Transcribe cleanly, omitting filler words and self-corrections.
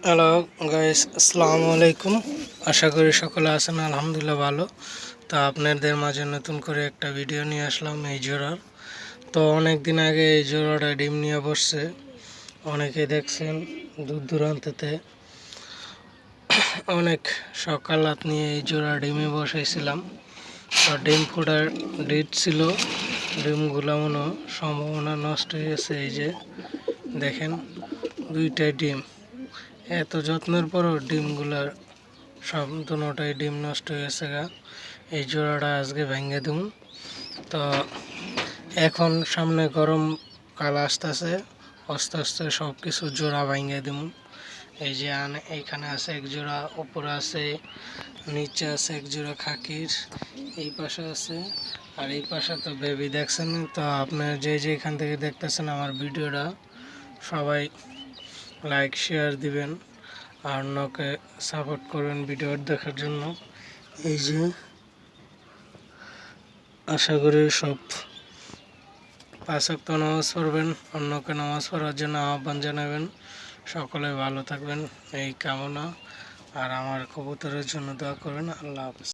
Hello guys, আসসালামু আলাইকুম। আশা করি সকলে আছেন আলহামদুলিল্লাহ ভালো। তো আপনাদের মাঝে নতুন করে একটা ভিডিও নিয়ে আসলাম এই জোড়ার। তো অনেক দিন আগে এই জোড়াটা ডিম নিয়ে বসছে, অনেকে দেখছেন দূর দূরান্ততে। অনেক সকাল রাত নিয়ে এই জোড়া ডিমে বসাইছিলাম। তো ডিম ফোটার ডেট ছিল, ডিমগুলো মনে হয় সম্ভাবনা নষ্ট হয়ে গেছে। এই যে দেখেন, দুইটাই ডিম। এত যত্নের পরও ডিমগুলার সব দুটাই ডিম নষ্ট হয়ে গেছে গা। এই জোড়াটা আজকে ভেঙে দিন। তো এখন সামনে গরম কাল আসতেছে, আস্তে আস্তে সব কিছু জোড়া ভেঙে দিন। এই যে এইখানে আছে এক জোড়া, উপরে আছে, নিচে আছে এক জোড়া খাকির, এই পাশে আছে, আর এই পাশে তো বেবি দেখছেন। তো আপনার যে এখান থেকে দেখতেছেন আমার ভিডিওটা, সবাই লাইক শেয়ার দিবেন আর অন্যকে সাপোর্ট করবেন ভিডিও দেখার জন্য। এই যে আশা করি সব 5 ওয়াক্ত নামাজ পড়বেন, অন্যকে নামাজ পড়ার জন্য আহ্বান জানাবেন। সকলে ভালো থাকবেন এই কামনা, আর আমার কবুতরের জন্য দোয়া করবেন। আল্লাহ হাফেজ।